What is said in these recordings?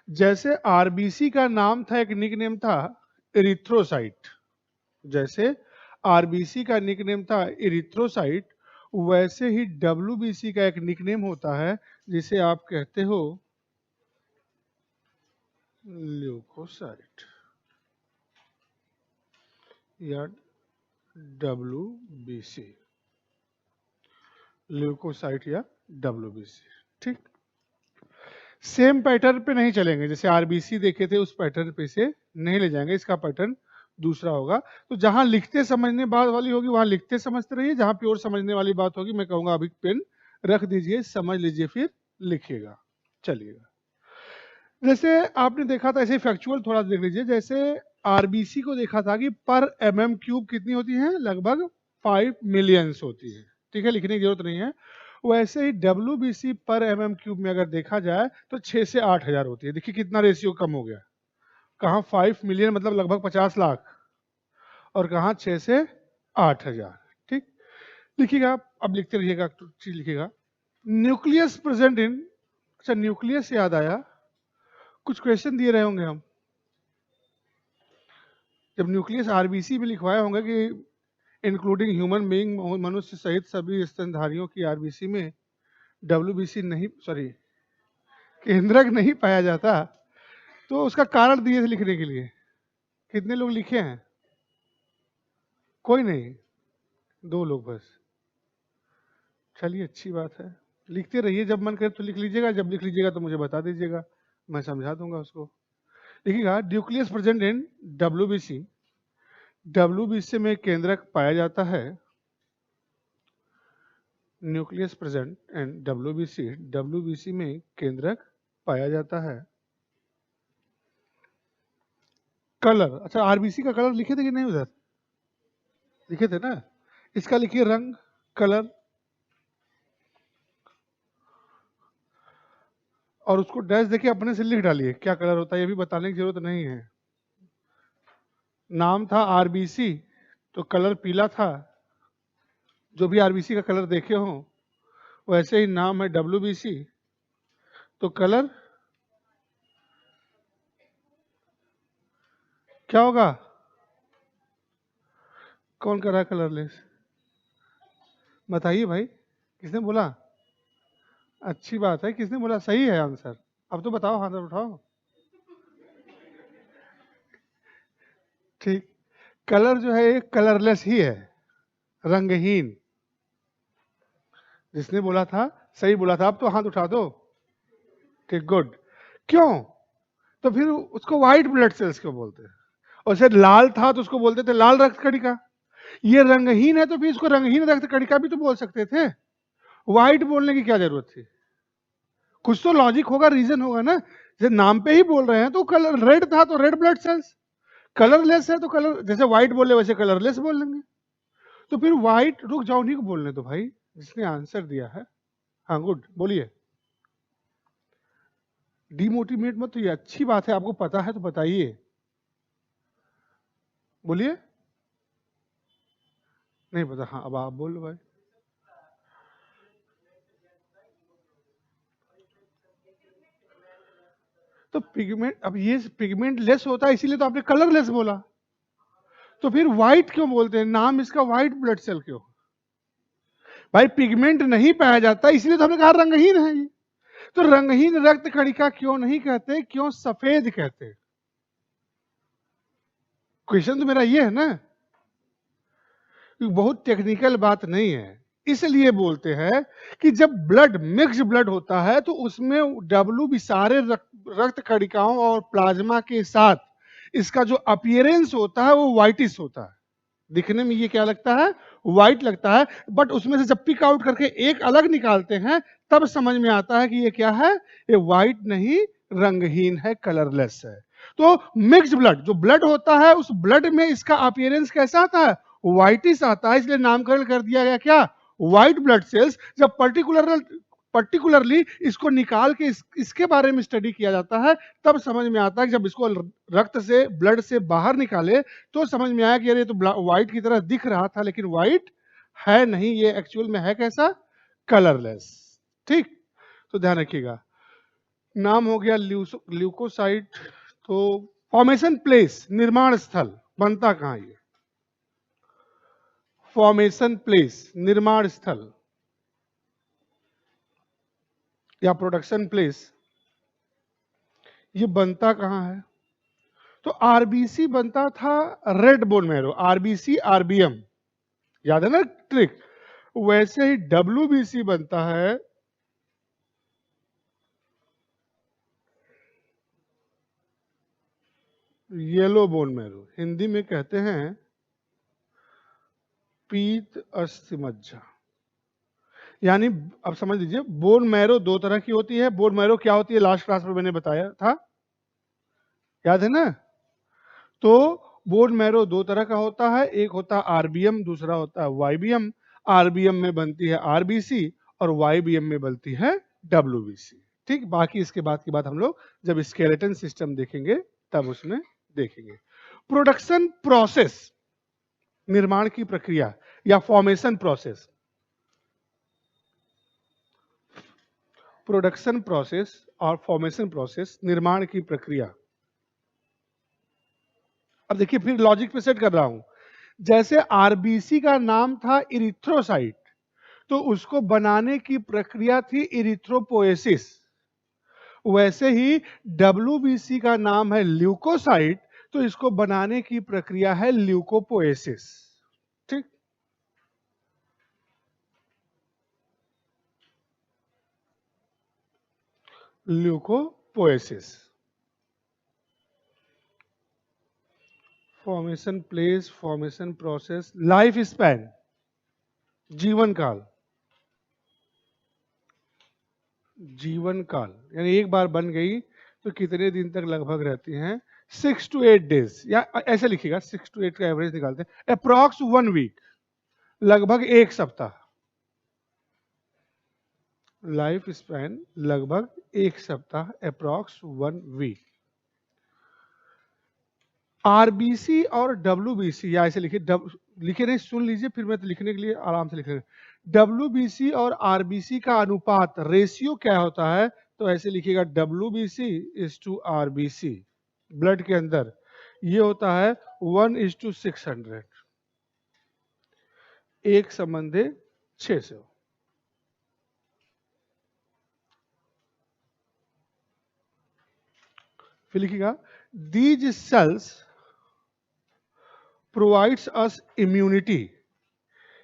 जैसे आरबीसी का नाम था, एक निकनेम था एरिथ्रोसाइट, जैसे आरबीसी का निकनेम था एरिथ्रोसाइट, वैसे ही डब्ल्यूबीसी का एक निकनेम होता है जिसे आप कहते हो ल्यूकोसाइट या डब्ल्यूबीसी, ल्यूकोसाइट या डब्ल्यूबीसी। ठीक, सेम पैटर्न पे नहीं चलेंगे, जैसे आरबीसी देखे थे उस पैटर्न पे से नहीं ले जाएंगे, इसका पैटर्न दूसरा होगा। तो जहां लिखते समझने बात वाली होगी वहां लिखते समझते रहिए, जहां प्योर समझने वाली बात होगी मैं कहूंगा अभी पेन रख दीजिए, समझ लीजिए फिर लिखिएगा। चलिएगा, जैसे आपने देखा था ऐसे फैक्चुअल थोड़ा देख लीजिए, जैसे आरबीसी को देखा था कि पर एमएम क्यूब कितनी होती है, लगभग 5 मिलियंस होती है। ठीक है, लिखने की जरूरत नहीं है। वैसे ही डब्ल्यूबीसी पर एमएम क्यूब में अगर देखा जाए तो 6 से 8,000 होती है। देखिए कितना रेशियो कम हो गया, कहाँ 5 मिलियन मतलब लगभग 50 लाख, और कहाँ 6 से 8,000। ठीक, लिखिएगा, अब लिखते रहिएगा, चीज लिखिएगा। न्यूक्लियस प्रेजेंट इन, अच्छा न्यूक्लियस से याद आया, कुछ क्वेश्चन दिए रहे होंगे हम, जब न्यूक्लियस आरबीसी में लिखवाए होंगे कि इंक्लूडिंग ह्यूमन बीइंग, मनुष्य सहित सभी स्तनधारियों की आरबीसी में डब्ल्यूबीसी नहीं, सॉरी केंद्रक नहीं पाया जाता, तो उसका कारण दिए थे लिखने के लिए। कितने लोग लिखे हैं? कोई नहीं, 2 लोग बस। चलिए अच्छी बात है, लिखते रहिए, जब मन करे तो लिख लीजिएगा, जब लिख लीजिएगा तो मुझे बता दीजिएगा, मैं समझा दूंगा उसको। लिखिएगा, nucleus present in WBC, WBC में केंद्रक पाया जाता है। Nucleus present in WBC, WBC में केंद्रक पाया जाता है। कलर, अच्छा आरबीसी का कलर लिखे थे कि नहीं उधर? लिखे थे ना, इसका लिखिए रंग, कलर, और उसको डैश देखिए अपने से लिख डालिए क्या कलर होता है, ये भी बताने की जरूरत नहीं है। नाम था आरबीसी तो कलर पीला था, जो भी आरबीसी का कलर देखे हो, वैसे ही नाम है डब्ल्यूबीसी तो कलर क्या होगा? कौन कर रहा है कलरलेस? बताइए भाई, किसने बोला? अच्छी बात है, किसने बोला? सही है आंसर। अब तो बताओ, हाथ उठाओ। ठीक, कलर जो है कलरलेस ही है, रंगहीन। जिसने बोला था सही बोला था, अब तो हाथ उठा दो। ठीक, गुड। क्यों? तो फिर उसको व्हाइट ब्लड सेल्स क्यों बोलते हैं? और शायद लाल था तो उसको बोलते थे लाल रक्त कणिका। ये रंगहीन है तो फिर इसको रंगहीन रक्त कणिका भी तो बोल सकते थे, व्हाइट बोलने की क्या जरूरत थी? कुछ तो लॉजिक होगा, रीजन होगा ना। जैसे नाम पे ही बोल रहे हैं तो कलर रेड था तो रेड ब्लड सेल्स, कलरलेस है तो कलर, जैसे व्हाइट बोले वैसे कलरलेस बोल लेंगे। तो फिर व्हाइट, रुक जाओ, नहीं को बोलने तो भाई, जिसने आंसर दिया है। हाँ गुड, बोलिए। डिमोटिवेट मत, तो ये अच्छी बात है, आपको पता है तो बताइए, बोलिए। नहीं पता? हाँ अब आप बोलो भाई। तो पिगमेंट, अब ये पिगमेंट लेस होता है इसीलिए तो आपने कलरलेस बोला, तो फिर व्हाइट क्यों बोलते हैं? नाम इसका व्हाइट ब्लड सेल क्यों? भाई पिगमेंट नहीं पाया जाता इसलिए तो हमने कहा रंगहीन है ये। तो रंगहीन रक्त कणिका क्यों नहीं कहते, क्यों सफेद कहते? क्वेश्चन तो मेरा ये है ना, बहुत टेक्निकल बात नहीं है। इसलिए बोलते हैं कि जब ब्लड मिक्स ब्लड होता है तो उसमें डब्ल्यू भी सारे रक्त कणिकाओं और प्लाज्मा के साथ इसका जो अपीयरेंस होता है वो व्हाइटिश होता है, दिखने में ये क्या लगता है? व्हाइट लगता है। बट उसमें से जब पिक आउट करके एक अलग निकालते हैं तब समझ में आता है कि ये क्या है, ये व्हाइट नहीं, रंगहीन है, कलरलेस है। तो मिक्स ब्लड जो ब्लड होता है उस ब्लड में इसका अपीयरेंस कैसा आता है? व्हाइटिश आता है, इसलिए नामकरण कर दिया गया क्या? White blood cells. जब पर्टिकुलरली इसको निकाल के इसके बारे में स्टडी किया जाता है तब समझ में आता है कि जब इसको रक्त से, ब्लड से बाहर निकाले तो समझ में आया कि यार ये तो व्हाइट की तरह दिख रहा था लेकिन व्हाइट है नहीं, ये एक्चुअल में है कैसा? कलरलेस। ठीक, तो ध्यान रखिएगा। नाम हो गया ल्यूकोसाइट। तो फॉर्मेशन प्लेस, निर्माण स्थल, बनता कहाँ ये? फॉर्मेशन प्लेस, निर्माण स्थल या प्रोडक्शन प्लेस, ये बनता कहाँ है? तो आरबीसी बनता था red bone marrow, RBC RBM, याद है ना ट्रिक? वैसे ही डब्ल्यूबीसी बनता है येलो बोन मैरो, हिंदी में कहते हैं पीत अस्थि मज्जा। यानी अब समझ लीजिए, बोन मैरो दो तरह की होती है। बोन मैरो क्या होती है, लास्ट क्लास में मैंने बताया था, याद है ना? तो बोन मैरो दो तरह का होता है, एक होता है आरबीएम, दूसरा होता है वाईबीएम। आरबीएम में बनती है आरबीसी और वाईबीएम में बनती है डब्ल्यूबीसी। ठीक, बाकी इसके बाद की बात हम लोग जब स्केलेटन सिस्टम देखेंगे तब उसमें देखेंगे। प्रोडक्शन प्रोसेस, निर्माण की प्रक्रिया या फॉर्मेशन प्रोसेस। प्रोडक्शन प्रोसेस और फॉर्मेशन प्रोसेस, निर्माण की प्रक्रिया। अब देखिए फिर लॉजिक पे सेट कर रहा हूं। जैसे आरबीसी का नाम था इरिथ्रोसाइट, तो उसको बनाने की प्रक्रिया थी इरिथ्रोपोएसिस। वैसे ही डब्ल्यूबीसी का नाम है ल्यूकोसाइट, तो इसको बनाने की प्रक्रिया है ल्यूकोपोएसिस। ठीक, leucopoiesis. Formation place, formation process, life span, जीवन काल। जीवन काल यानी एक बार बन गई तो कितने दिन तक लगभग रहती हैं? 6 to 8 days, या ऐसे लिखिएगा, 6 to 8 का एवरेज निकालते हैं, अप्रॉक्स 1 वीक, लगभग एक सप्ताह। लाइफ स्पैन लगभग एक सप्ताह, अप्रॉक्स 1 वीक। आरबीसी और डब्ल्यूबीसी, या ऐसे लिखिए, लिखे नहीं, सुन लीजिए, फिर मैं तो लिखने के लिए आराम से लिख रहे हैं। डब्ल्यूबीसी और आरबीसी का अनुपात, रेशियो क्या होता है? तो ऐसे लिखिएगा, WBC is to RBC. Blood के अंदर ये होता है 1:600, एक संबंधे 600। फिर लिखिएगा, these cells provides us immunity.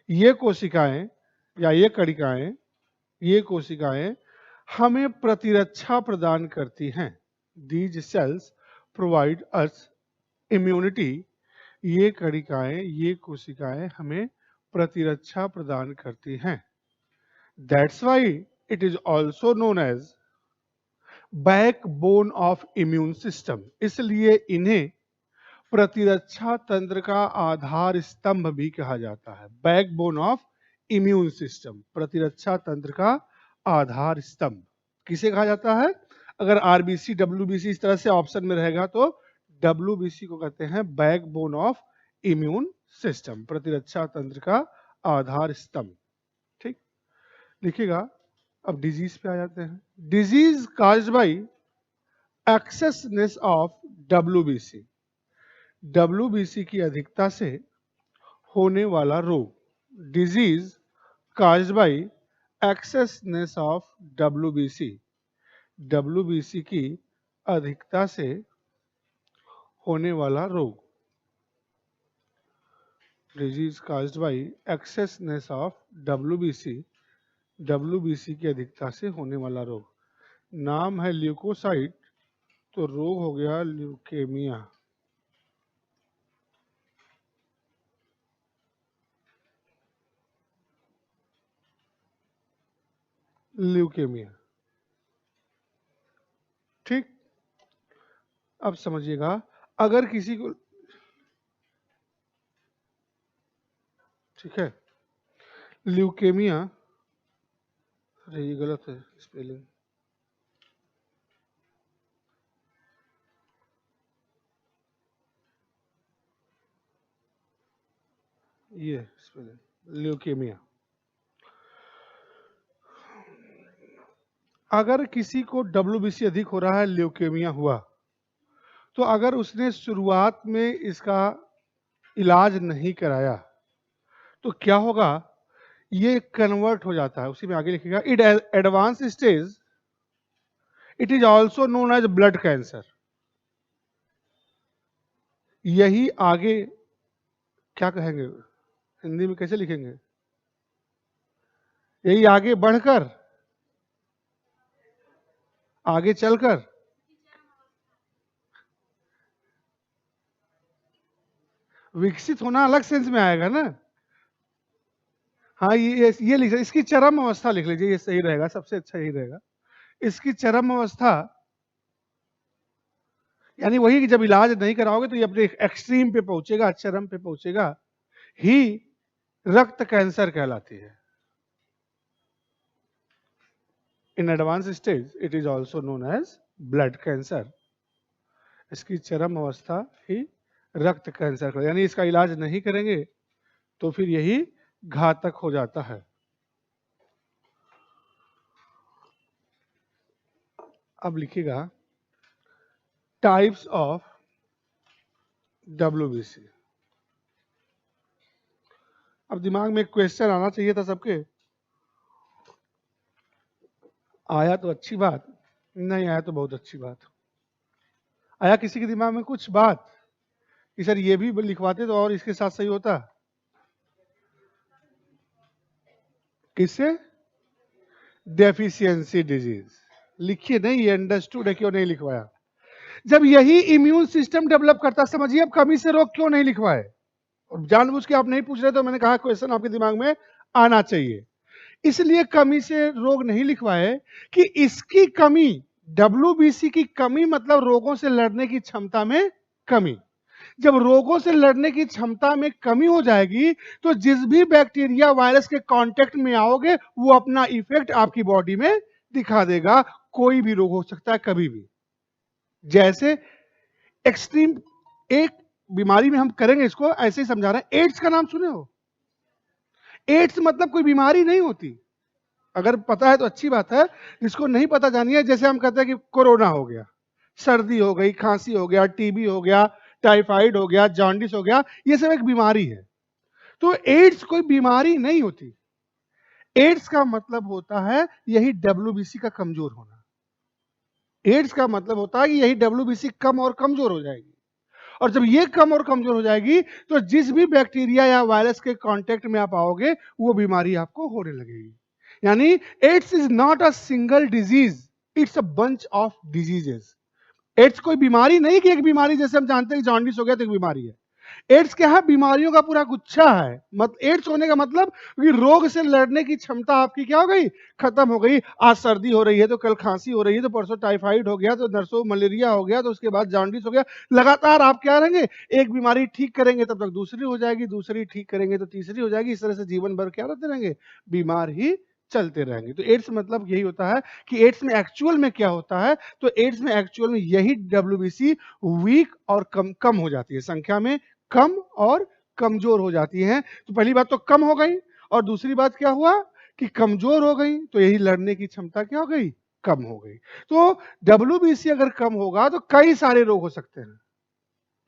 ये कोशिकाएं या ये कणिकाएं, ये कोशिकाएं हमें प्रतिरक्षा प्रदान करती हैं। These cells provide us immunity. ये कणिकाएं, ये कोशिकाएं हमें प्रतिरक्षा प्रदान करती हैं। That's why it is also known as backbone of immune system. इसलिए इन्हें प्रतिरक्षा तंत्र का आधार स्तंभ भी कहा जाता है। बैकबोन ऑफ इम्यून सिस्टम, प्रतिरक्षा तंत्र का आधार स्तंभ किसे कहा जाता है? अगर आरबीसी डब्ल्यूबीसी इस तरह से ऑप्शन में रहेगा तो डब्ल्यूबीसी को कहते हैं बैकबोन ऑफ इम्यून सिस्टम, प्रतिरक्षा तंत्र का आधार स्तंभ। ठीक, लिखिएगा। अब डिजीज पे आ जाते हैं। Disease caused by excessness of WBC, WBC की अधिकता से होने वाला रोग। Disease caused by excessness of WBC, WBC की अधिकता से होने वाला रोग। Disease caused by excessness of WBC, WBC की अधिकता से होने वाला रोग। नाम है ल्यूकोसाइट, तो रोग हो गया ल्यूकेमिया। ल्यूकेमिया। ठीक, अब समझिएगा, अगर किसी को, ठीक है, ल्यूकेमिया, अरे ये गलत है स्पेलिंग, ये स्पेलिंग ल्यूकेमिया। अगर किसी को WBC अधिक हो रहा है, ल्यूकेमिया हुआ, तो अगर उसने शुरुआत में इसका इलाज नहीं कराया तो क्या होगा, ये कन्वर्ट हो जाता है, उसी में आगे लिखेगा it advance stage it is also known as blood cancer. यही आगे क्या कहेंगे, हिंदी में कैसे लिखेंगे, यही आगे बढ़कर, आगे चलकर विकसित होना अलग सेंस में आएगा ना। हाँ, ये लिख, इसकी चरम अवस्था लिख लीजिए, ये सही रहेगा, सबसे अच्छा यही रहेगा। इसकी चरम अवस्था यानी वही कि जब इलाज नहीं कराओगे तो ये अपने एक्सट्रीम पे पहुंचेगा, चरम पे पहुंचेगा, ही रक्त कैंसर कहलाती है। In advance stage it is also known as blood cancer. इसकी चरम अवस्था ही रक्त कैंसर, यानी इसका इलाज नहीं करेंगे तो फिर यही घातक हो जाता है। अब लिखिएगा टाइप्स ऑफ WBC। अब दिमाग में एक क्वेश्चन आना चाहिए था सबके, आया तो अच्छी बात, नहीं आया तो बहुत अच्छी बात। आया किसी के दिमाग में कुछ बात कि सर ये भी लिखवाते तो और इसके साथ सही होता, किससे, डेफिशिएंसी डिजीज। लिखिए नहीं, ये अंडरस्टूड है, क्यों नहीं लिखवाया, जब यही इम्यून सिस्टम डेवलप करता, समझिए अब कमी से रोग क्यों नहीं लिखवाए। और जानबूझ के आप नहीं पूछ रहे तो मैंने कहा क्वेश्चन आपके दिमाग में आना चाहिए, इसलिए कमी से रोग नहीं लिखवाए कि इसकी कमी, WBC की कमी मतलब रोगों से लड़ने की क्षमता में कमी। जब रोगों से लड़ने की क्षमता में कमी हो जाएगी तो जिस भी बैक्टीरिया वायरस के कांटेक्ट में आओगे वो अपना इफेक्ट आपकी बॉडी में दिखा देगा। कोई भी रोग हो सकता है कभी भी। जैसे एक्सट्रीम एक बीमारी में हम करेंगे इसको ऐसे ही समझा रहे हैं, एड्स का नाम सुने हो, एड्स मतलब कोई बीमारी नहीं होती, अगर पता है तो अच्छी बात है, जिसको नहीं पता जानिए। जैसे हम कहते हैं कि कोरोना हो गया, सर्दी हो गई, खांसी हो गया, टीबी हो गया, टाइफाइड हो गया, जॉन्डिस हो गया, ये सब एक बीमारी है। तो एड्स कोई बीमारी नहीं होती। एड्स का मतलब होता है यही WBC का कमजोर होना। एड्स का मतलब होता है कि यही WBC कम और कमजोर हो जाएगी, और जब ये कम और कमजोर हो जाएगी तो जिस भी बैक्टीरिया या वायरस के कांटेक्ट में आप आओगे वो बीमारी आपको होने लगेगी। यानी AIDS is not a single disease, it's a bunch of diseases. AIDS कोई बीमारी नहीं कि एक बीमारी, जैसे हम जानते हैं जॉन्डिस हो गया तो एक बीमारी है। एड्स क्या है, बीमारियों का पूरा गुच्छा है। एड्स होने का मतलब कि रोग से लड़ने की क्षमता आपकी क्या हो गई, खत्म हो गई। आज सर्दी हो रही है तो कल खांसी हो रही है, तो परसों टाइफाइड हो गया, तो नरसों मलेरिया हो गया, तो उसके बाद जॉन्डिस हो गया। लगातार आप क्या रहेंगे, एक बीमारी ठीक करेंगे तब तक दूसरी हो जाएगी, दूसरी ठीक करेंगे तो तीसरी हो जाएगी, इस तरह से जीवन भर क्या रहते रहेंगे, बीमार ही चलते रहेंगे। तो एड्स मतलब यही होता है कि एड्स में एक्चुअल में क्या होता है, तो एड्स में एक्चुअल में यही WBC वीक और कम हो जाती है, संख्या में कम और कमजोर हो जाती हैं। तो पहली बात तो कम हो गई, और दूसरी बात क्या हुआ कि कमजोर हो गई, तो यही लड़ने की क्षमता क्या हो गई, कम हो गई। तो WBC अगर कम होगा तो कई सारे रोग हो सकते हैं।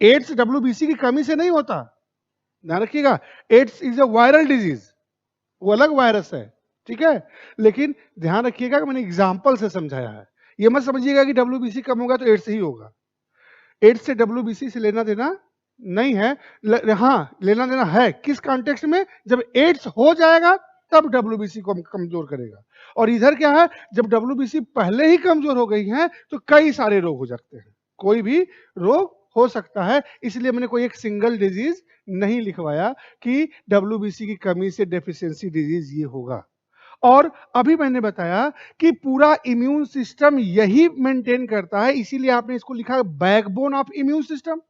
एड्स WBC की कमी से नहीं होता, ध्यान रखिएगा। AIDS is a viral disease, वो अलग वायरस है, ठीक है। लेकिन ध्यान रखिएगा कि मैंने एग्जाम्पल से समझाया है, ये मत समझिएगा कि WBC कम होगा तो एड्स ही होगा। एड्स से WBC से लेना देना नहीं है। हाँ, लेना देना है, किस कॉन्टेक्स्ट में, जब एड्स हो जाएगा तब WBC को कमजोर करेगा। और इधर क्या है, जब WBC पहले ही कमजोर हो गई है तो कई सारे रोग हो सकते हैं, कोई भी रोग हो सकता है। इसलिए मैंने कोई एक सिंगल डिजीज नहीं लिखवाया कि WBC की कमी से डेफिशिएंसी डिजीज ये होगा। और अभी मैंने बताया कि पूरा इम्यून सिस्टम यही मेंटेन करता है, इसीलिए आपने इसको लिखा है बैकबोन ऑफ इम्यून सिस्टम।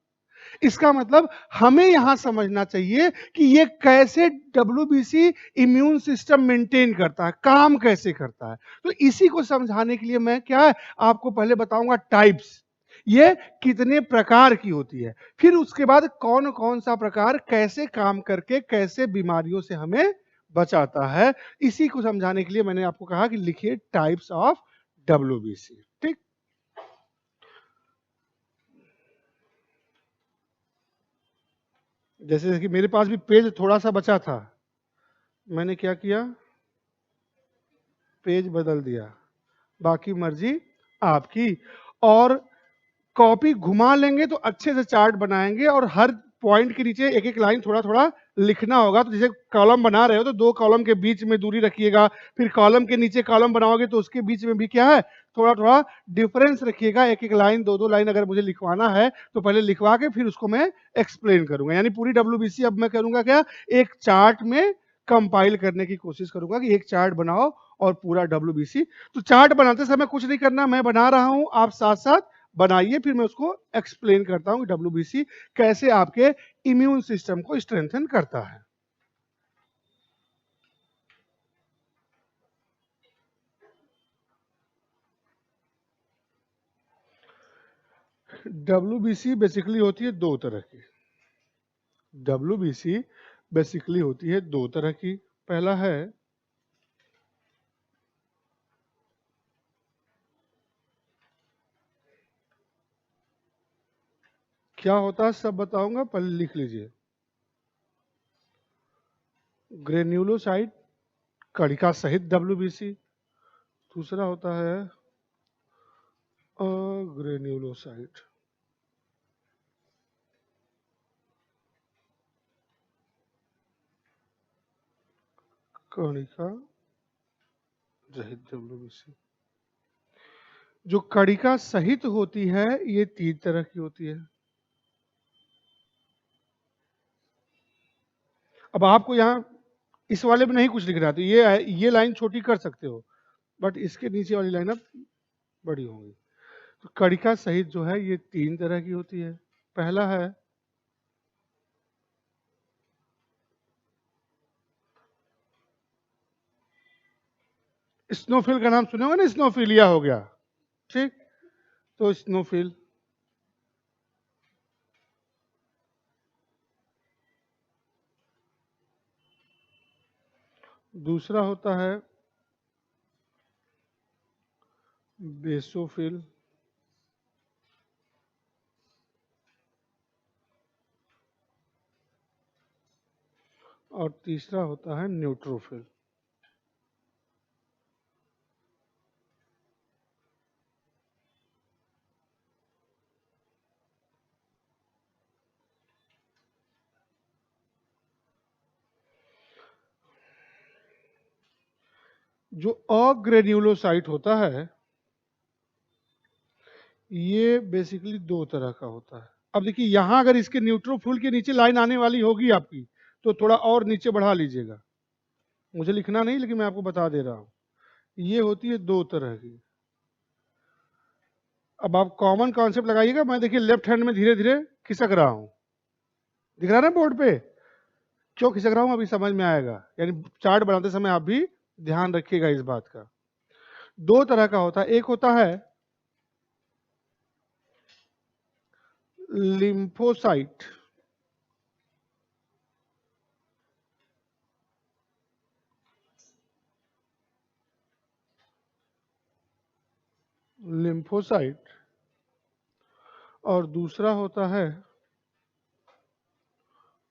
इसका मतलब हमें यहां समझना चाहिए कि ये कैसे WBC इम्यून सिस्टम मेंटेन करता है, काम कैसे करता है। तो इसी को समझाने के लिए मैं क्या है आपको पहले बताऊंगा टाइप्स, ये कितने प्रकार की होती है, फिर उसके बाद कौन कौन सा प्रकार कैसे काम करके कैसे बीमारियों से हमें बचाता है। इसी को समझाने के लिए मैंने आपको कहा कि लिखिए टाइप्स ऑफ WBC। ठीक, जैसे कि मेरे पास भी पेज थोड़ा सा बचा था, मैंने क्या किया, पेज बदल दिया, बाकी मर्जी आपकी। और कॉपी घुमा लेंगे तो अच्छे से चार्ट बनाएंगे, और हर पॉइंट के नीचे एक एक लाइन थोड़ा थोड़ा लिखना होगा। तो जैसे कॉलम बना रहे हो तो दो कॉलम के बीच में दूरी रखिएगा, फिर कॉलम के नीचे कॉलम बनाओगे तो उसके बीच में भी क्या है, थोड़ा थोड़ा डिफरेंस रखिएगा। एक एक लाइन, दो दो लाइन अगर मुझे लिखवाना है तो पहले लिखवा के फिर उसको मैं एक्सप्लेन करूंगा। यानी पूरी WBC अब मैं करूंगा क्या, एक चार्ट में कंपाइल करने की कोशिश करूंगा कि एक चार्ट बनाओ और पूरा WBC। तो चार्ट बनाते समय कुछ नहीं करना, मैं बना रहा हूं, आप साथ साथ बनाइए, फिर मैं उसको एक्सप्लेन करता हूं कि WBC कैसे आपके इम्यून सिस्टम को स्ट्रेंथन करता है। WBC बेसिकली होती है दो तरह की। WBC बेसिकली होती है दो तरह की। पहला है क्या होता है, सब बताऊंगा, पहले लिख लीजिए। ग्रेन्यूलोसाइट कणिका सहित WBC। दूसरा होता है अग्रेन्यूलोसाइट कणिका रहित WBC। जो कणिका सहित होती है ये तीन तरह की होती है। अब आपको यहाँ इस वाले में नहीं कुछ लिख रहा, तो ये लाइन छोटी कर सकते हो, बट इसके नीचे वाली लाइन अब बड़ी होगी। तो कणिका सहित जो है ये तीन तरह की होती है। पहला है स्नोफिल, का नाम सुने होगा ना, स्नोफिलिया हो गया, ठीक, तो स्नोफिल। दूसरा होता है बेसोफिल। और तीसरा होता है न्यूट्रोफिल। जो अग्रेन्यूलोसाइट होता है ये बेसिकली दो तरह का होता है। अब देखिए यहां अगर इसके न्यूट्रोफिल के नीचे लाइन आने वाली होगी आपकी, तो थोड़ा और नीचे बढ़ा लीजिएगा, मुझे लिखना नहीं लेकिन मैं आपको बता दे रहा हूं। ये होती है दो तरह की। अब आप कॉमन कॉन्सेप्ट लगाइएगा, मैं देखिए लेफ्ट हैंड में धीरे धीरे खिसक रहा हूं, दिख रहा है ना बोर्ड पे, क्यों खिसक रहा हूं अभी समझ में आएगा। यानी चार्ट बनाते समय आप भी ध्यान रखिएगा इस बात का। दो तरह का होता है, एक होता है लिम्फोसाइट, लिम्फोसाइट, और दूसरा होता है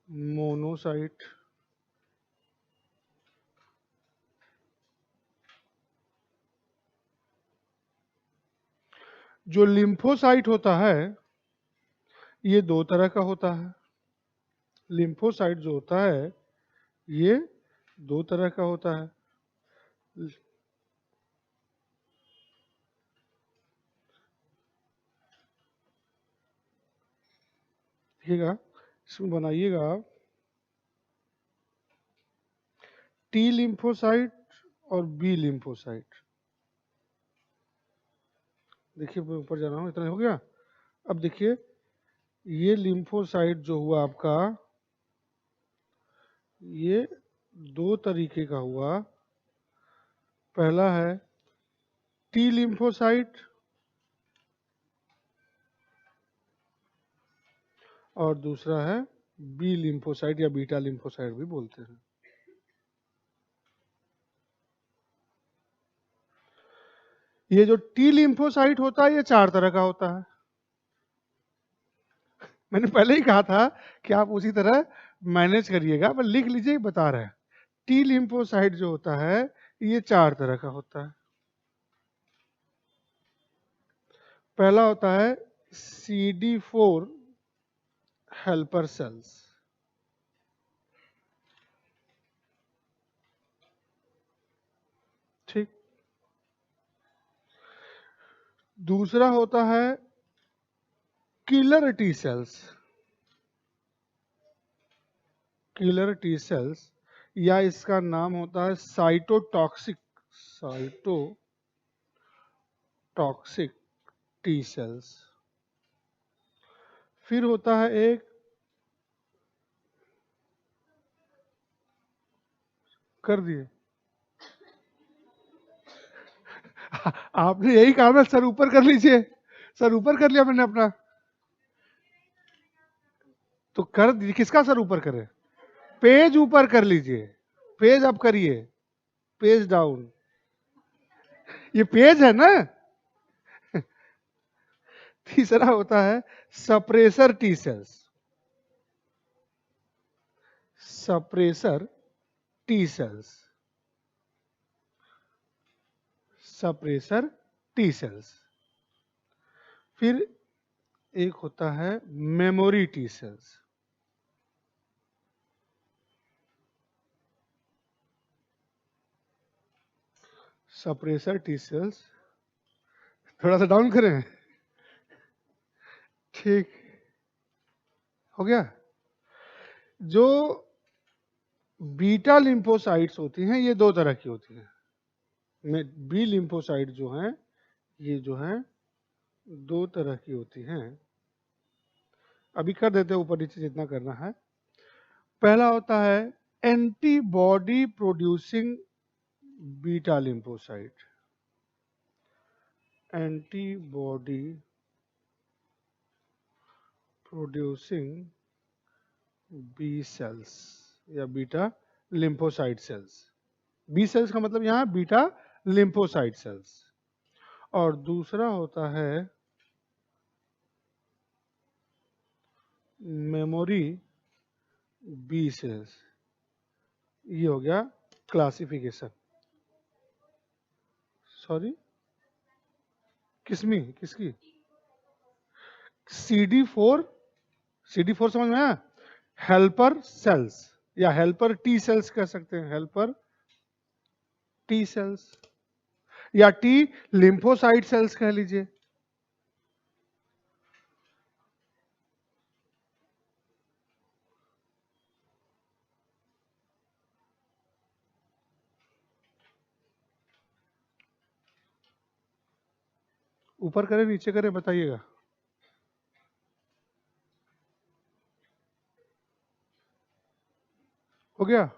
मोनोसाइट। जो लिम्फोसाइट होता है ये दो तरह का होता है। लिम्फोसाइट जो होता है ये दो तरह का होता है। देखिएगा, इसमें बनाइएगा आप टी लिम्फोसाइट और बी लिम्फोसाइट। देखिए मैं ऊपर जा रहा हूँ, इतना हो गया। अब देखिए ये लिम्फोसाइट जो हुआ आपका, ये दो तरीके का हुआ। पहला है टी लिम्फोसाइट और दूसरा है बी लिम्फोसाइट या बीटा लिम्फोसाइट भी बोलते हैं। ये जो टी लिम्फोसाइट होता है ये 4 तरह का होता है। मैंने पहले ही कहा था कि आप उसी तरह मैनेज करिएगा, पर लिख लीजिए, बता रहे हैं। टी लिम्फोसाइट जो होता है ये 4 तरह का होता है। पहला होता है CD4 हेल्पर सेल्स, ठीक। दूसरा होता है killer T sales, killer T sales, या इसका नाम होता है साइटोटॉक्सिक, साइटोटॉक्सिक टी सेल्स। फिर होता है एक कर दिए आपने यही कहा ना, सर ऊपर कर लीजिए। सर ऊपर कर लिया मैंने अपना, तो कर दीजिए। किसका सर ऊपर करे? पेज ऊपर कर लीजिए, पेज अप करिए, पेज डाउन, ये पेज है ना। तीसरा होता है suppressor T cells, suppressor T cells, suppressor T cells. फिर एक होता है memory T cells, suppressor T cells. थोड़ा सा डाउन करें, ठीक हो गया। जो बीटा लिम्फोसाइट्स होती हैं ये 2 तरह की होती हैं। बी लिम्फोसाइट जो हैं ये जो हैं 2 तरह की होती हैं। अभी कर देते हैं ऊपर नीचे जितना करना है। पहला होता है antibody producing beta lymphocyte, antibody producing B cells या beta lymphocyte cells. B cells का मतलब यहाँ बीटा लिम्फोसाइट सेल्स। और दूसरा होता है मेमोरी बी सेल्स। ये हो गया क्लासिफिकेशन। सॉरी, किसकी? CD4, CD4 समझ में आया? हेल्पर सेल्स या हेल्पर टी सेल्स कह सकते हैं, हेल्पर टी सेल्स या टी लिम्फोसाइट सेल्स कह लीजिए। ऊपर करें नीचे करें बताइएगा। हो गया?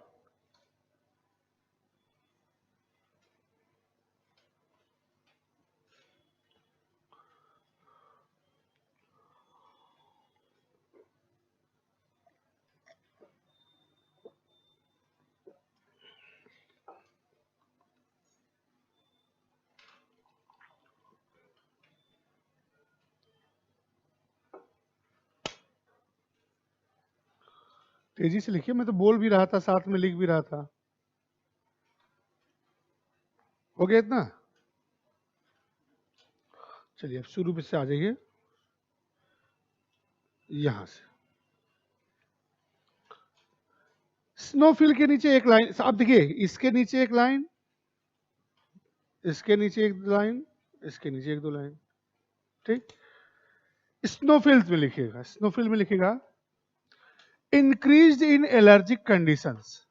तेजी से लिखिए, मैं तो बोल भी रहा था साथ में लिख भी रहा था। हो गया इतना? चलिए अब शुरू से आ जाइए यहां से। स्नोफिल के नीचे एक लाइन, आप देखिए, इसके नीचे एक लाइन, इसके नीचे एक लाइन, इसके नीचे 1-2 लाइन, ठीक। स्नोफिल्स में लिखिएगा, स्नोफिल में लिखिएगा इंक्रीज इन एलर्जिक कंडीशंस,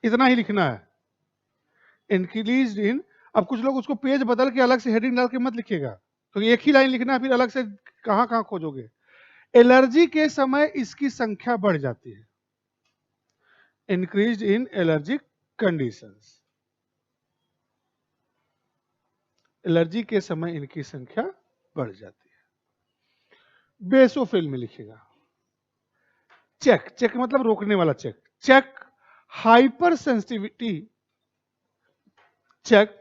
इतना ही लिखना है। इंक्रीज इन, अब कुछ लोग उसको पेज बदल के अलग से हेडिंग डाल के मत लिखिएगा, तो एक ही लाइन लिखना है, फिर अलग से कहां कहां खोजोगे। एलर्जी के समय इसकी संख्या बढ़ जाती है, increase in allergic conditions, allergy के समय इनकी संख्या बढ़ जाती है। बेसोफिल में लिखिएगा चेक, चेक मतलब रोकने वाला check, check hypersensitivity, check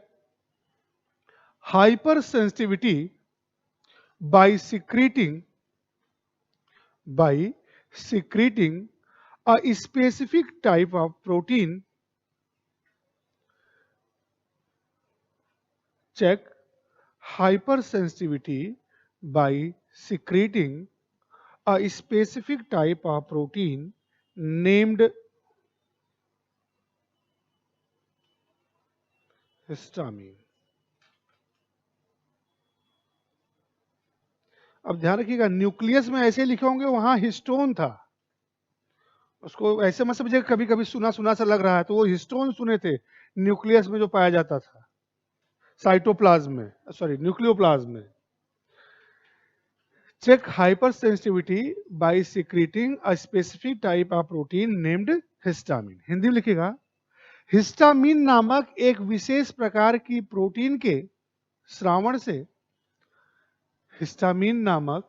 hypersensitivity by secreting a specific type of protein. Check hypersensitivity by secreting a specific type of protein named histamine. अब ध्यान रखिएगा, न्यूक्लियस में ऐसे लिखे होंगे वहां हिस्टोन था, उसको ऐसे मत समझिएगा कभी कभी सुना सुना सा लग रहा है, तो वो हिस्टोन सुने थे न्यूक्लियस में जो पाया जाता था, साइटोप्लाज्म में, सॉरी न्यूक्लियोप्लाज्म में. Check hypersensitivity by secreting a specific type of protein named histamine. Hindi में लिखिएगा, हिस्टामिन नामक एक विशेष प्रकार की प्रोटीन के श्रावण से, हिस्टामिन नामक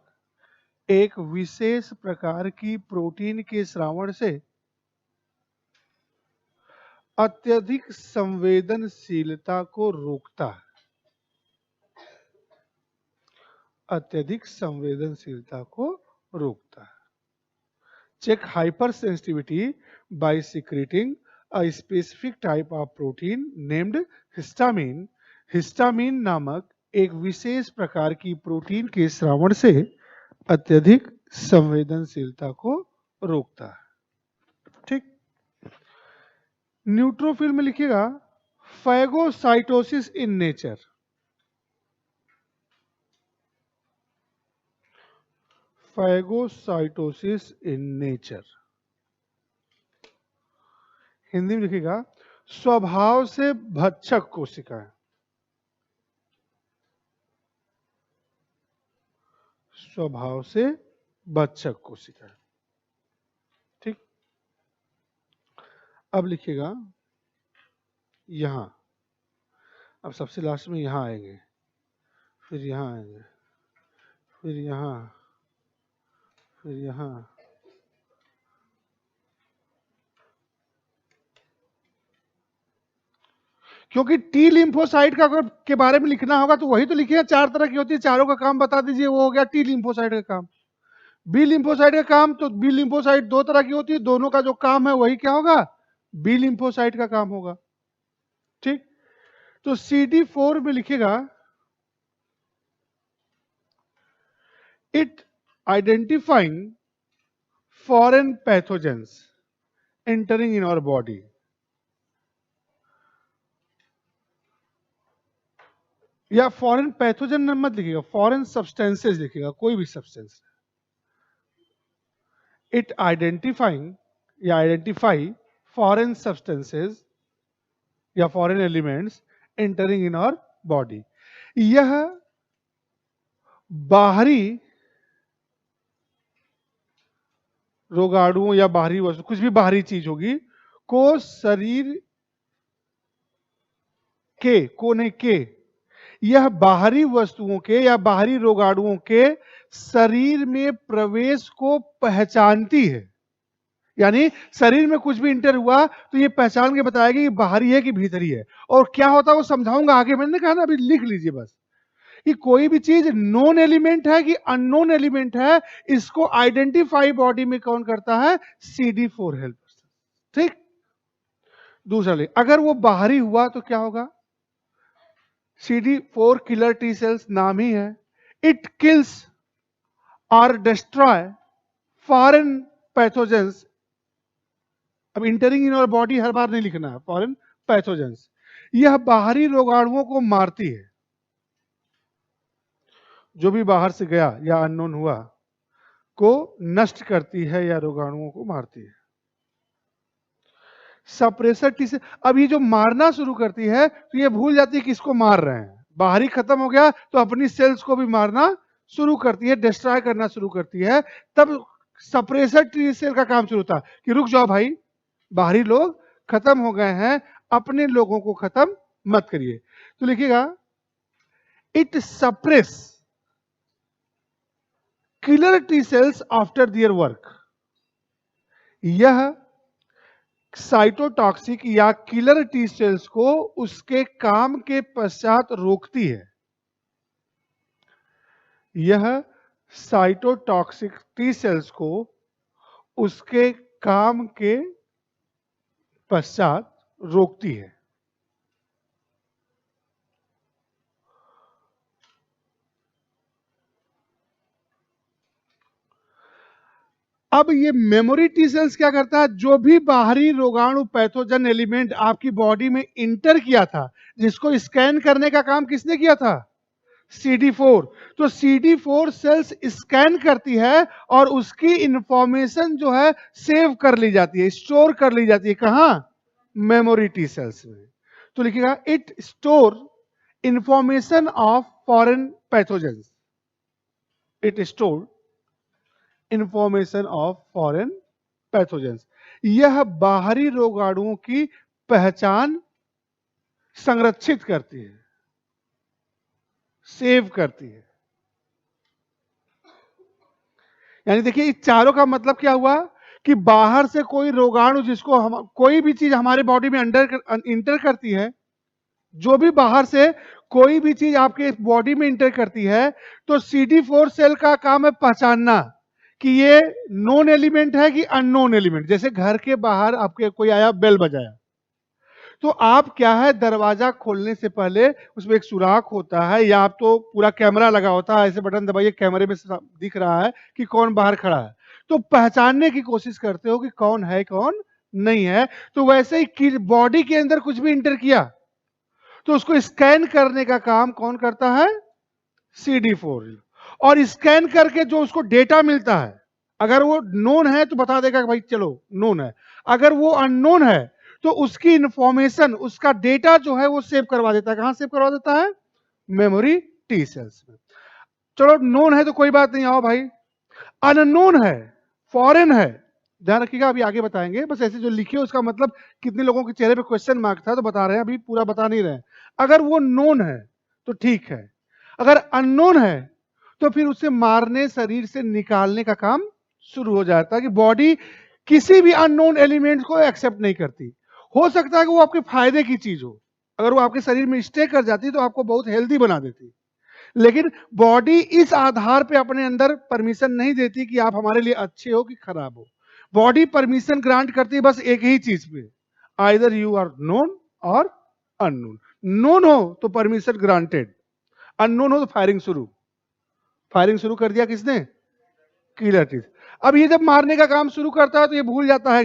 एक विशेष प्रकार की प्रोटीन के श्रावण से अत्यधिक संवेदनशीलता को रोकता है. अत्यधिक संवेदनशीलता को रोकता है. Check hypersensitivity by secreting a specific type of protein named histamine. Histamine नामक एक विशेष प्रकार की प्रोटीन के श्रावण से अत्यधिक संवेदनशीलता को रोकता है. ठीक. न्यूट्रोफिल में लिखिएगा, phagocytosis in nature. Phagocytosis in nature. Hindi में लिखिएगा, स्वभाव से भक्षक कोशिकाएं. स्वभाव से भक्षक कोशिकाएं. ठीक. अब लिखिएगा यहां, अब सबसे लास्ट में यहां आएंगे, फिर यहां आएंगे, फिर यहां, फिर यहां. क्योंकि टी लिम्फोसाइट का अगर के बारे में लिखना होगा तो वही तो लिखिए, 4 तरह की होती है, चारों का काम बता दीजिए, वो हो गया टी लिम्फोसाइट का काम. बी लिम्फोसाइट का काम, तो बी लिम्फोसाइट 2 तरह की होती है, दोनों का जो काम है वही क्या होगा, बी लिम्फोसाइट का काम होगा. ठीक. तो CD4 में लिखेगा, it identifying foreign pathogens entering in our body. या फॉरेन पैथोजन मत लिखिएगा, फॉरेन सब्सटेंसेस लिखिएगा, कोई भी सब्सटेंस. इट आइडेंटिफाइंग या आइडेंटिफाई फॉरेन सब्सटेंसेस या foreign elements entering in our body. यह बाहरी रोगाणुओं या बाहरी वस्तु, कुछ भी बाहरी चीज होगी, को शरीर के, को नहीं के, यह बाहरी वस्तुओं के या बाहरी रोगाणुओं के शरीर में प्रवेश को पहचानती है. यानी शरीर में कुछ भी इंटर हुआ तो ये पहचान के बताएगी कि बाहरी है कि भीतरी है. और क्या होता है वो समझाऊंगा आगे, मैंने कहा ना, अभी लिख लीजिए बस कि कोई भी चीज नोन एलिमेंट है कि अननोन एलिमेंट है, इसको आइडेंटिफाई बॉडी में कौन करता है, CD4 हेल्प. ठीक. दूसरा ले, अगर वो बाहरी हुआ तो क्या होगा, CD4 किलर टी सेल्स नाम ही है. इट किल्स और डिस्ट्रॉय फॉरेन पैथोजेंस. अब इंटरिंग इन आवर बॉडी हर बार नहीं लिखना है, फॉरेन पैथोजेंस. यह बाहरी रोगाणुओं को मारती है, जो भी बाहर से गया या अननोन हुआ को नष्ट करती है या रोगाणुओं को मारती है. सप्रेसर टी सेल, अब ये जो मारना शुरू करती है तो ये भूल जाती है कि इसको मार रहे हैं. बाहरी खत्म हो गया तो अपनी सेल्स को भी मारना शुरू करती है, डिस्ट्रॉय करना शुरू करती है. तब सप्रेसर टी सेल का काम शुरू होता कि रुक जाओ भाई, बाहरी लोग खत्म हो गए हैं, अपने लोगों को खत्म मत करिए. तो लिखिएगा, it suppress killer T cells after their work. यह साइटोटॉक्सिक या किलर टी सेल्स को उसके काम के पश्चात रोकती है. यह साइटोटॉक्सिक टी सेल्स को उसके काम के पश्चात रोकती है। अब ये मेमोरी टी सेल्स क्या करता है, जो भी बाहरी रोगाणु पैथोजन एलिमेंट आपकी बॉडी में इंटर किया था, जिसको स्कैन करने का काम किसने किया था, CD4। तो CD4 सेल्स स्कैन करती है और उसकी इंफॉर्मेशन जो है सेव कर ली जाती है, स्टोर कर ली जाती है। कहां, मेमोरी टी सेल्स में। तो लिखिएगा it store information of foreign pathogens, it store information of foreign pathogens. यह बाहरी रोगाणुओं की पहचान संरक्षित करती है, सेव करती है। यानी देखिए इस चारों का मतलब क्या हुआ कि बाहर से कोई रोगाणु जिसको हम कोई भी चीज हमारे बॉडी में इंटर करती है, जो भी बाहर से कोई भी चीज आपके बॉडी में इंटर करती है, तो CD4 सेल का काम है पहचानना कि ये नोन एलिमेंट है कि अननोन एलिमेंट। जैसे घर के बाहर आपके कोई आया, बेल बजाया, तो आप क्या है, दरवाजा खोलने से पहले उसमें एक सुराख होता है, या आप तो पूरा कैमरा लगा होता है, ऐसे बटन दबाइए कैमरे में दिख रहा है कि कौन बाहर खड़ा है, तो पहचानने की कोशिश करते हो कि कौन है कौन नहीं है। तो वैसे ही बॉडी के अंदर कुछ भी इंटर किया तो उसको स्कैन करने का काम कौन करता है, CD4। और स्कैन करके जो उसको डेटा मिलता है, अगर वो नोन है तो बता देगा कि भाई चलो नोन है, अगर वो अननोन है तो उसकी इंफॉर्मेशन, उसका डेटा जो है वो सेव करवा देता है। कहां सेव करवा देता है, मेमोरी टी सेल्स में। चलो नोन है तो कोई बात नहीं, आओ भाई अननोन है, फॉरेन है, ध्यान रखिएगा, अभी आगे बताएंगे। बस ऐसे जो लिखे उसका मतलब कितने लोगों के चेहरे पे क्वेश्चन मार्क था तो बता रहे हैं, अभी पूरा बता नहीं रहे। अगर वो नोन है तो ठीक है, अगर अननोन है तो फिर उसे मारने, शरीर से निकालने का काम शुरू हो जाता है कि बॉडी किसी भी अननोन एलिमेंट को एक्सेप्ट नहीं करती। हो सकता है कि वो आपके फायदे की चीज हो, अगर वो आपके शरीर में स्टे कर जाती तो आपको बहुत हेल्दी बना देती, लेकिन बॉडी इस आधार पे अपने अंदर परमिशन नहीं देती कि आप हमारे लिए अच्छे हो कि खराब हो। बॉडी परमिशन ग्रांट करती है बस एक ही चीज पे, आइदर यू आर नोन और अननोन। नोन हो तो परमिशन ग्रांटेड, अननोन हो तो फायरिंग शुरू। फायरिंग शुरू कर दिया किसने, किलर टीज। अब ये जब मारने का काम शुरू करता है तो ये भूल जाता है,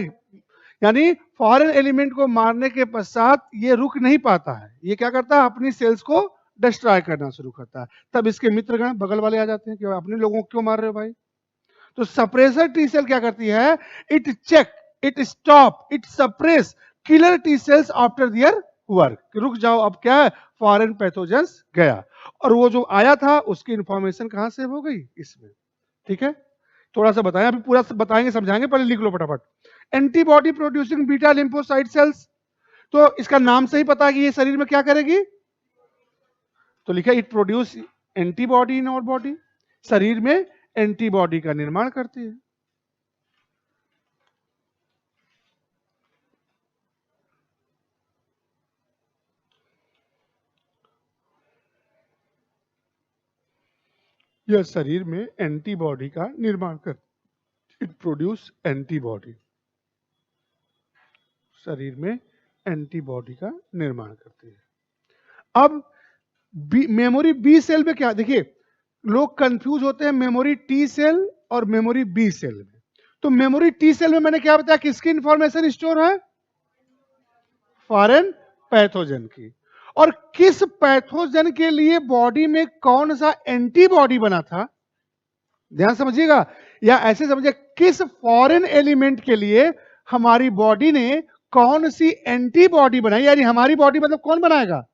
यानी फॉरेन एलिमेंट को मारने के पश्चात ये रुक नहीं पाता है, ये क्या करता है, अपनी सेल्स को डिस्ट्रॉय करना शुरू करता है। तब इसके मित्रगण बगल वाले आ जाते हैं कि अपने लोगों को क्यों मार रहे हो भाई। तो सप्रेसर टी सेल क्या करती है, it check, it stop, it suppress killer T cells after their work. रुक जाओ, अब क्या है, फॉरेन पैथोजेंस गया, और वो जो आया था उसकी इंफॉर्मेशन कहां सेव हो गई, इसमें। ठीक है, थोड़ा सा बताएं, अभी पूरा बताएंगे समझाएंगे, पहले लिख लो फटाफट। Antibody producing beta lymphocyte sales, तो इसका नाम से ही पता है कि ये शरीर में क्या करेगी, तो लिखा it produce antibody in our body, शरीर में एंटीबॉडी का निर्माण करती है। यह शरीर में एंटीबॉडी का निर्माण करती, इट प्रोड्यूस एंटीबॉडी, शरीर में एंटीबॉडी का निर्माण करती है। अब मेमोरी बी सेल में क्या, देखिए लोग कंफ्यूज होते हैं मेमोरी टी सेल और मेमोरी बी सेल में। तो मेमोरी टी सेल में मैंने क्या बताया, किसकी इंफॉर्मेशन स्टोर है, फॉरेन पैथोजन की। और किस पैथोजन के लिए बॉडी में कौन सा एंटीबॉडी बना था, ध्यान समझिएगा, या ऐसे समझिए किस फॉरेन एलिमेंट के लिए हमारी बॉडी ने कौन सी एंटीबॉडी बनाई, यानी हमारी बॉडी मतलब कौन बनाएगा,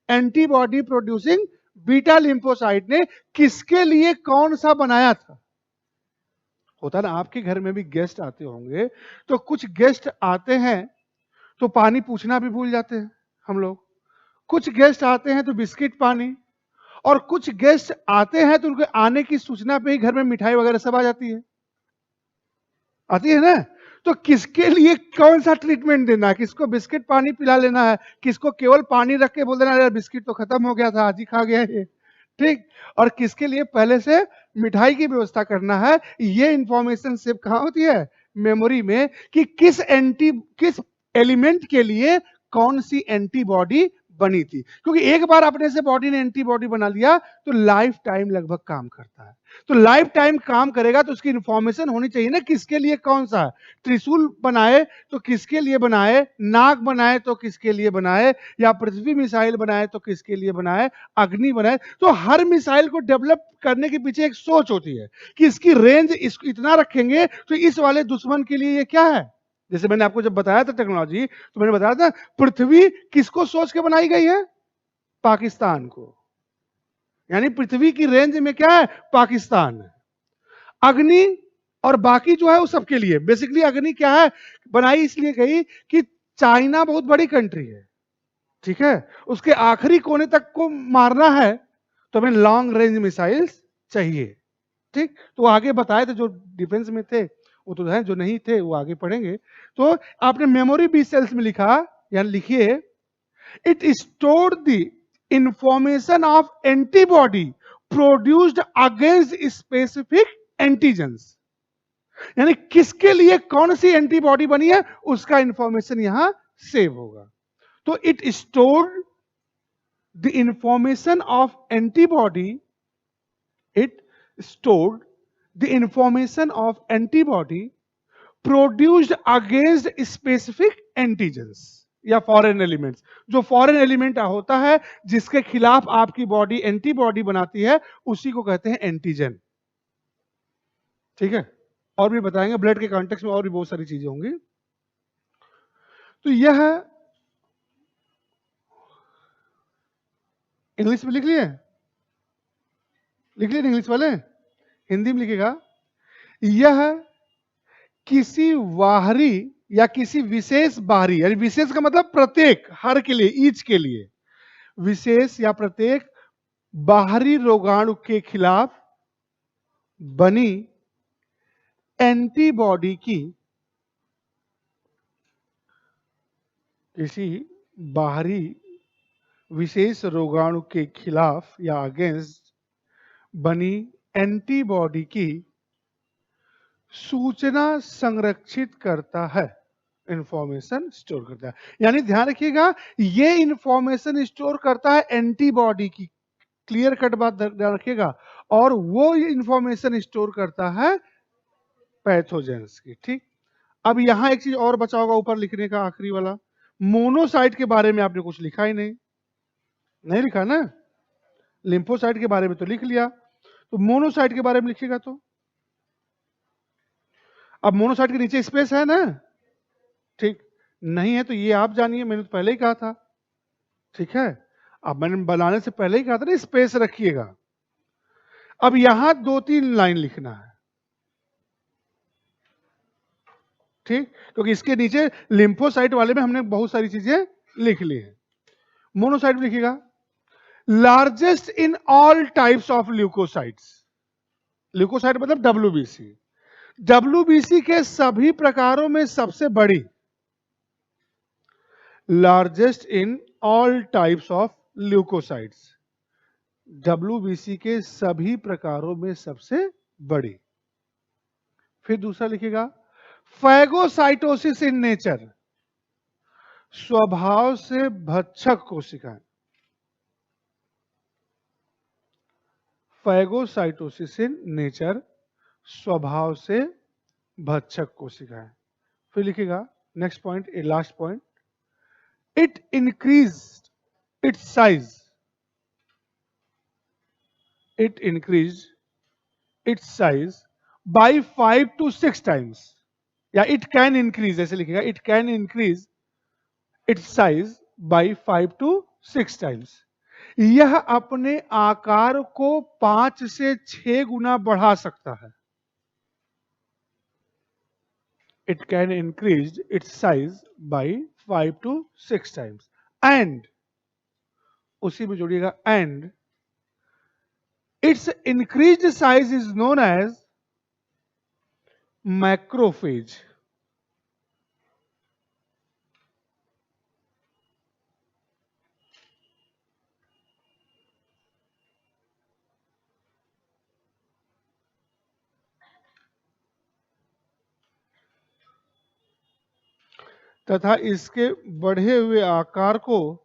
एंटीबॉडी प्रोड्यूसिंग बीटा लिम्फोसाइट ने किसके लिए कौन सा बनाया था। होता ना आपके घर में भी गेस्ट आते होंगे, तो कुछ गेस्ट आते हैं तो पानी पूछना भी भूल जाते हैं हम लोग, कुछ गेस्ट आते हैं तो बिस्किट पानी, और कुछ गेस्ट आते हैं तो उनके आने की सूचना पे ही घर में मिठाई वगैरह सब आ जाती है, आती है ना। तो किसके लिए कौन सा ट्रीटमेंट देना है, किसको बिस्किट पानी पिला लेना है, किसको केवल पानी रख के बोल देना यार बिस्किट तो खत्म हो गया था आज ही खा गया ये, ठीक। और किसके लिए पहले से मिठाई की व्यवस्था करना है, ये इंफॉर्मेशन सेव कहां होती है? मेमोरी में, कि किस एलिमेंट के लिए कौन सी एंटीबॉडी बनी थी। क्योंकि एक बार अपने से बॉडी ने एंटीबॉडी बना लिया तो लाइफ टाइम लगभग काम करता है। तो लाइफ टाइम काम करेगा तो उसकी इंफॉर्मेशन होनी चाहिए ना, किसके लिए कौन सा है। त्रिशूल बनाए तो किसके लिए बनाए, नाग बनाए तो किसके लिए बनाए, या पृथ्वी मिसाइल बनाए तो किसके लिए बनाए, अग्नि बनाए। तो हर मिसाइल को डेवलप करने के पीछे एक सोच होती है कि इसकी रेंज इसको इतना रखेंगे तो इस वाले दुश्मन के लिए ये क्या है। जैसे मैंने आपको जब बताया था टेक्नोलॉजी, तो मैंने बताया था पृथ्वी किसको सोच के बनाई गई है? पाकिस्तान को। यानी पृथ्वी की रेंज में क्या है? पाकिस्तान है। अग्नि और बाकी जो है वो सबके लिए। बेसिकली अग्नि क्या है, बनाई इसलिए गई कि चाइना बहुत बड़ी कंट्री है, ठीक है, उसके आखिरी कोने तक को मारना है तो हमें लॉन्ग रेंज मिसाइल्स चाहिए। ठीक, तो आगे बताए थे जो डिफेंस में थे वो तो है, जो नहीं थे वो आगे पढ़ेंगे। तो आपने मेमोरी बी सेल्स में लिखा, यानी लिखिए, it store the information of antibody produced against specific antigens. यानी किसके लिए कौन सी एंटीबॉडी बनी है उसका इंफॉर्मेशन यहां सेव होगा। तो it store the information of antibody, it stored the information of antibody produced against specific antigens या फॉरेन एलिमेंट्स। जो फॉरेन एलिमेंट होता है जिसके खिलाफ आपकी बॉडी एंटीबॉडी बनाती है उसी को कहते हैं एंटीजन। ठीक है, और भी बताएंगे, ब्लड के कॉन्टेक्स्ट में और भी बहुत सारी चीजें होंगी। तो यह इंग्लिश में लिख लिए, लिख लिए इंग्लिश वाले, हिंदी में लिखेगा, यह किसी बाहरी या किसी विशेष बाहरी, यानी विशेष का मतलब प्रत्येक, हर के लिए, ईच के लिए, विशेष या प्रत्येक बाहरी रोगाणु के खिलाफ बनी एंटीबॉडी की, किसी बाहरी विशेष रोगाणु के खिलाफ या अगेंस्ट बनी एंटीबॉडी की सूचना संरक्षित करता है, इंफॉर्मेशन स्टोर करता है। यानी ध्यान रखिएगा, ये इंफॉर्मेशन स्टोर करता है एंटीबॉडी की, क्लियर कट बात ध्यान रखिएगा, और वो इंफॉर्मेशन स्टोर करता है पैथोजेंस की। ठीक, अब यहां एक चीज और बचा होगा ऊपर लिखने का, आखिरी वाला, मोनोसाइट के बारे में आपने कुछ लिखा ही नहीं, नहीं लिखा ना, लिम्फोसाइट के बारे में तो लिख लिया, तो मोनोसाइट के बारे में लिखिएगा। तो अब मोनोसाइट के नीचे स्पेस है ना, ठीक, नहीं है तो ये आप जानिए, मैंने तो पहले ही कहा था। ठीक है, अब मैंने बनाने से पहले ही कहा था ना स्पेस रखिएगा। अब यहां 2-3 लाइन लिखना है, ठीक, क्योंकि इसके नीचे लिम्फोसाइट वाले में हमने बहुत सारी चीजें लिख ली है। मोनोसाइट में लिखिएगा, largest in all types of leukocytes, leukocyte मतलब डब्ल्यूबीसी, डब्ल्यूबीसी के सभी प्रकारों में सबसे बड़ी, largest in all types of leukocytes, WBC के सभी प्रकारों में सबसे बड़ी। फिर दूसरा लिखिएगा, फैगोसाइटोसिस इन नेचर, स्वभाव से भक्षक कोशिकाएं, फैगोसाइटोसिस इन नेचर, स्वभाव से भक्षक कोशिकाएं। फिर लिखिएगा next point, A last point, it increase its size, it increased its size by 5 to 6 times, या it can increase, ऐसे लिखेगा, it can increase its size by 5 to 6 times। यह अपने आकार को 5 से 6 गुना बढ़ा सकता है। It can increase its size by 5 to 6 times and, उसी में जोड़िएगा, and its increased size is known as macrophage. तथा इसके बढ़े हुए आकार को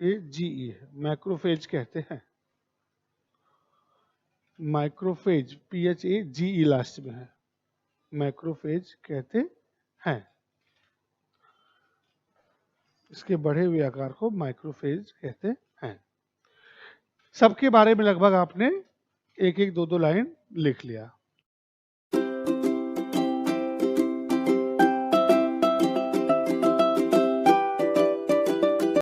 जीई है, मैक्रोफेज कहते हैं। माइक्रोफेज PHAGE लास्ट में है, मैक्रोफेज कहते हैं। इसके बढ़े हुए आकार को माइक्रोफेज कहते हैं। सबके बारे में लगभग आपने एक एक दो दो लाइन लिख लिया।